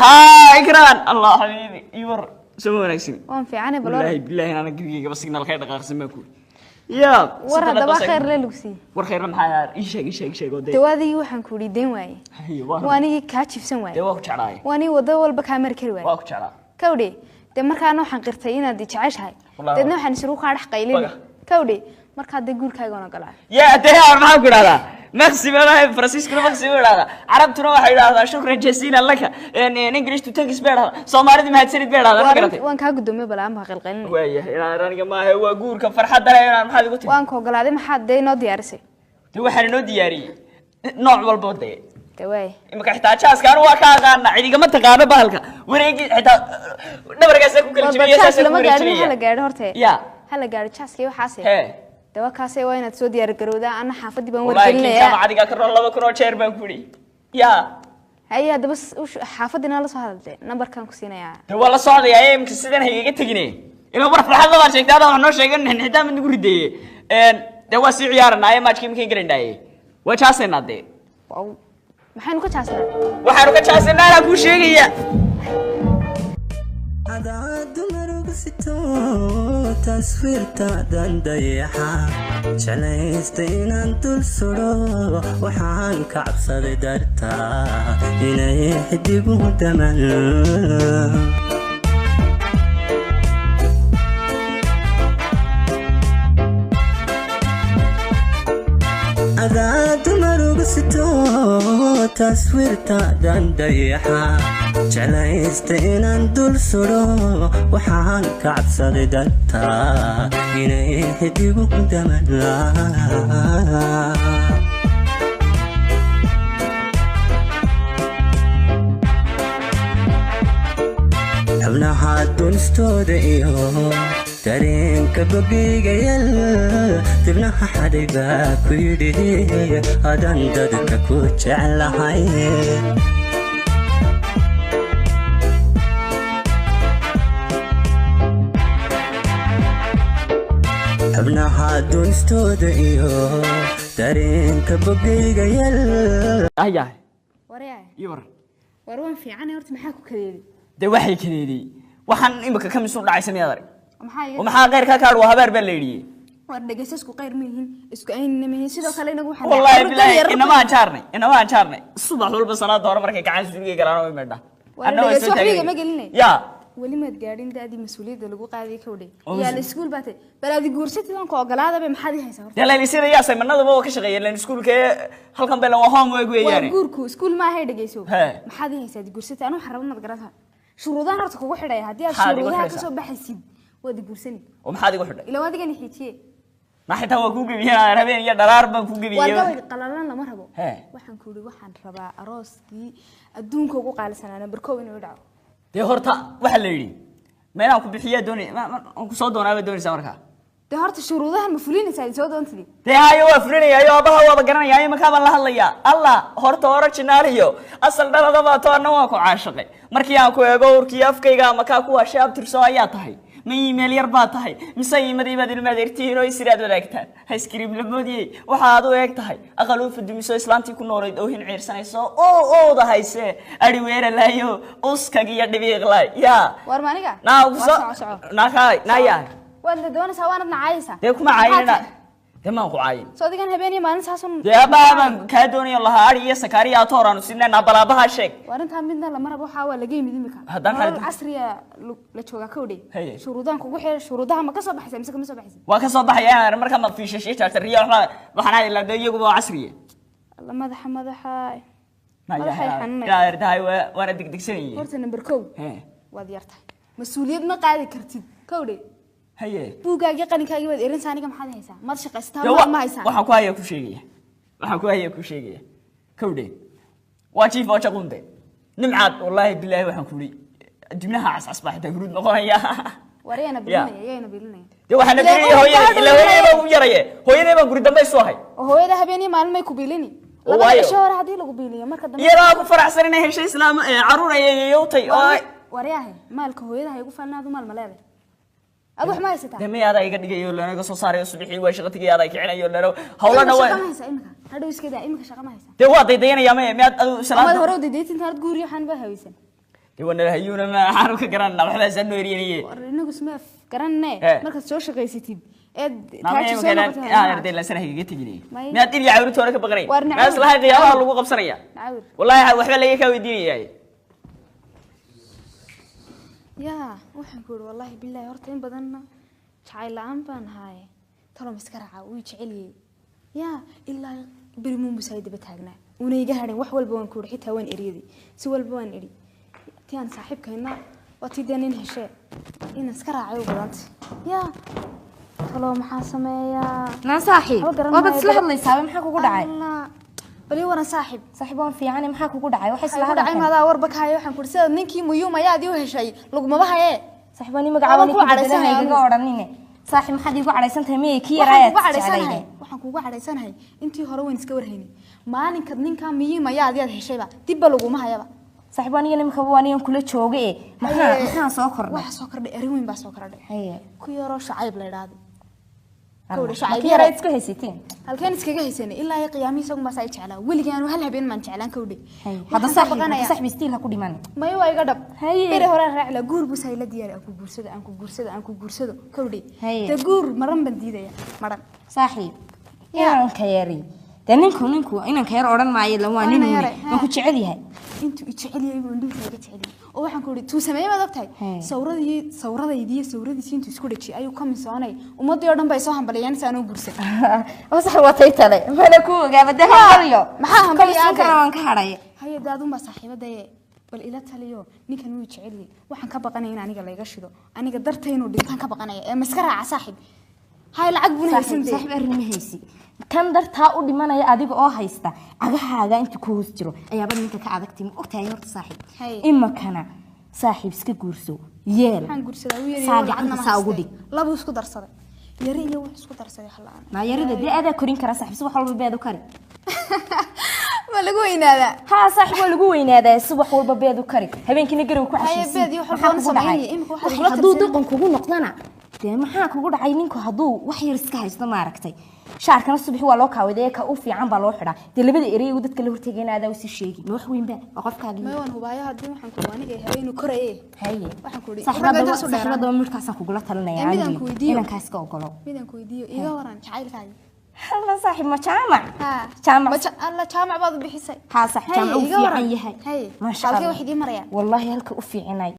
ها إكران الله حبيبي يور سمو نكسين وان في عنا بلور بالله أنا قريب بس سيجنال خير دقائق سماكو يا ورا دبا خير للوسي ور خير محيار إيش قدي توادي وحن كوري دين واي واني كاتشيف سن واي دواك شراي واني ودا والبا كامير كل واي واك شرا كودي de markaan waxaan qirtay inaad jeceshahay dadna waxaan isru ka dhax qaylin kawdi marka de guurkayga ona galaa ya de maxaa ku dhahdaa maximum Francisco maximum dhahdaa arabtuna waxay dhahdaa shukran jasiila laka in English to thanks beer Soomaalida ma hadsanid beer ma garatay waan ka gudoomiye balaan ba qalqalin waayahay inaan aniga ma ahay waa guurka farxad dareeyaan maxaad igu tiri waan ko galaaday maxaad de inoo diyaarisay de waxaan inoo diyaariyay nooc walba de تواي إما كحتاج شاس كانوا وكاغانا عيدي قمت قانا بالك وريجي حتى نبرة جالسة كل شيء يساسا لما قاعدين هلا قاعد هرتي يا هلا قاعد شاس كيو حاسي هي توا كاسي وين تسودي يرجعودا أنا حافظي بنور والله كلنا كي كم عادي كاكر الله بكرة شير بنكوري يا هي هذا بس وش حافظنا الله صهاد نمبر كان كسينا يا توا الله صهاد يا إيه مكسدنا هي جت تجني إلى مرة في الحلقة ما شيء هذا وحنا شيء قلنا نحتاج من نقول دي توا سيعيارنا أي ماتش كم كي قرن داي وشاسنا دي واو maxaynu ka jaasnaa waxaanu ka jaasnaa la ku sheegaya adaad maruga sito taswiirta dandayaxa jalaysta inaan dul suro waxaan ka cabsaday dartaa inay xidigu daman adaad maruga sito taswiirta dandayaxa jalaysta inaan dul suro waxaan ka cabsaday dartaa inay xidigu daman xubnaha dunistooda iyo dareenka bogayga yal dibnaha xadhay baa ku yidhi hadan dadka ku jeclahay xubnaha dunistooda iyo dareenka bogayga yal ayahay waryaa yar warwan fiican horta maxaa ku kaleeyay de waxay kaleeyay waxaan imika ka misu dhacay sameeyay maxaa غير كاكار وهبار بليدي وردقيس اسكو قير ميهين اسكو اين ميهين sidoo kale inagu waxaan والله بالله انما جارني الصبح walba salaad hore markay gacan suuliga galaan oo meedha anna way soo taagay ma gelinay ya wali ma gaadhin daadii mas'uuliyadda lagu qaaday ka wadhay yaa iskuul baatay balaadi guursatay aan ko ogolaada bay maxaad haysaa horta yalla isira yaa saymanada waa ka shaqeeyeen iskuulka halkan baa waa homework weeyaan guurku iskuul ma hay dhageyso maxaad haysaa guursatay anu xarabo mad garata shuruudaha horta kugu xidhay hadii aad shuruudaha ka soo baxaysid ودي قرسني ومحاد يقول حدا إلا وادي كان يحيتيه ما حتى هو كوجي بيها ربين يا دلار بكوجي بيها وادي قلنا لما ربوا وحن كوري وحن ربع أراستي الدون كوجو قال سنة أنا بركوين ودعو ده هرتا وحل لي ما أنا أكو بحياة دوني ما أكو صوت أنا بدوني سمرها ده هرت الشروطها المفلين يساعد صوت أنت لي ده هاي هو فلين يا يا أبا هو بقرنا يا مكان الله يا الله هرتا ورك ناريو أصل ده هذا تو أنا واقع عاشقي مركي أكو يجور كيف كيجا مكاكو أشياء بترسوا تهاي مي مليار باتهاي مساي مدي المديرتين ويسيراد ولاكتان هايسكريم لمودي وحادو اكتهاي اقلو في الدميسو اسلامتي ku noolay doohin ciirsanayso oo da hayse ari weera laayo uskagiya dhibiiqlay ya war maniga naya wada doonaysa waanad nacaayisa de kuma caayina de ma ku caayin soo digan habeenii maalin saasan de baaban ka doonay laha ari iyo sakariya tooranu sinna balaabaha sheeg warinta midna la marabo waxa waa laga yimid imika casriya la jooga kowdhay shuruudan kugu xir shuruudaha ma ka soo baxaysa mise kama soo baxaysa waa ka soo baxayaan marka ma fiishay taagtariya waxaan ay la iyagu waa casriya alla madaxa ya yartahay waana digdigsanayay horta number 2 waad yartahay mas'uuliyad ma qaadi kartid kowdhay haye buugaaga qaninkaagi wad erin saaniga maxaad haysaa mad shaqaystaa ma haysaa waxaan ku haya ku sheegaya kowdhay waa chief oo shaqunde nimcaad wallahi billahi waxaan ku ri jibnaha casas baa xitaa guruud noqonaya wariyana bilinaya de waxaan bilinaya hooyada ugu yaraye hooyada baan guri dambe soo hay hooyada habeenii maalin may ku bilini laba shoor hadii lagu biliyo marka dambe yara ku faraxsan inay heshay islaam caruur ay yootay oo wariyahay maalka hooyada ay ugu falnaado maal maleeday adu wax ma haysataa de miyaada iga dhigayo lanaga soo saarayo subaxii waa shaqadii aad ay kicinayo lano hawlana waa hadhow iska daa imika shaqa ma haysaa de waa daydaynaya miyaad adu salaad hore daydaynta intaad guuriyo waxaan ba haysan يوانا الهيونا ما عارف كرنا وحنا سنو يرينيه ورينك اسمه كرنا مركز سو شقيستيد تاجي سو يردي لا سنه هيجي تجري ما تيجي عاورت ولا كبقري ناس لها قيامها لو قبصنيا والله وحبا ليا كا ويدينياي يا waxaan ku wallahi billahi horta in badanna jacayl la'aan baan haay talo miskaraca uu jeceliyay ya illa birimu musaayida taagna una iga hadhin wax walba waan ku xitaa waan eriyay si walba waan eri taan saaxiibkayna watiideen in heshay in iskaraacay u badanta ya talo maxaa sameeyaa na saaxiib waba isla hadlaysaa maxaa kugu dhacay bali wana saaxiib saaxiibaan fiican maxaa kugu dhacay waxa isla hadalay maada warba kaayo waxaan ku sida ninkii muyuma yaadi u heshay laguma bahaye saaxiibani magacaabani ku cadaysanay iga oranine saaxiib maxaad igu cadaysantahay miyay ki yaraayad jeclayday waxaan kugu cadaysanahay intii hore waan iska warhaynay maalinka ninka miyuma yaadi aad heshayba dib laguma hayaba saaxiibani nimka waaniyan kula joogay maxaa soo kordhay wax soo kordhay arin weyn baa soo kordhay haye ku yaro shacayb la yiraahdo yarayd isku haysateen halkeen iskaga haysanay ilaa ay qiyaamii isagu ma say jeclaa waligaan hal habeen man jeclaan ka wadi hada saaxiib stiil ha ku dhiman may way iga dhab bere hore raacla guur buu sayla diyaar aan ku guursado ka wadi ta guur maran ban diidaya maran saaxiib yaan ka yari ninku inaan ka yar oran maayo la waa nin ma ku jecel yahay intu jecel yahay buu nduu ka jecel oo waxaan ku wadi tuu sameeyay ma dabtay sawradii intu isku dhaji ayuu ka misoonay ummadii oo dhan bay soo hambaliyeen saanu guursan oo sax watay tale mana ku ogaabada hariyo maxaa hambaliyay aan ka haray haye daadun ba saaxiibada bal ila taliyo ninkan uu jecel yahay waxaan ka baqanay in aniga la iga shido aniga dartay inuu dhintaan ka baqanay ee maskaraca saaxiib hay lacag buu haysan saaxiib arrin haysi kan dartaa u dhimanaya adiga oo haysta agahaaga inta ku hoos jiro ayaaba ninka ka adagtay ogtahay horta saaxiib imma kana saaxiib iska guurso yeel waxaan guursadaa uu yeeray gacanta saa ugu dhig laba isku darsaday yari iyo wax isku darsaday xalaan ma yarida dii aad korin kara saaxiib wax walba beed u kari ma lagu weynaada ha saaxiib waa lagu weynaada subax walba beed u kari habeenkina garow ku xashiisay beed iyo wax sameeyay imika wax haduu dhaqan kugu noqdana maxaa kugu dhacay ninku haduu wax yar iska haysto ma aragtay shaarkana subax waa loo kaawaday ka u fiican baa loo xidhaa labada erey uu dadka la hortageenaada si sheegi ma wax weyn ba qofkaaga ma waan hubaaya hadii waxaan ku waaniga habeen koraye haye waxaan ku saxibada midkaas ku gula talinaya inaan kaas ka ogolo midaan ku weydiyo iga waran jacaylkaaga hala saaxib ma jaamac alla jaamac baad bixisay ha sax jaamac u fiican yahay ma sha Allah waxa idin marayaan wallahi halka u fiicinay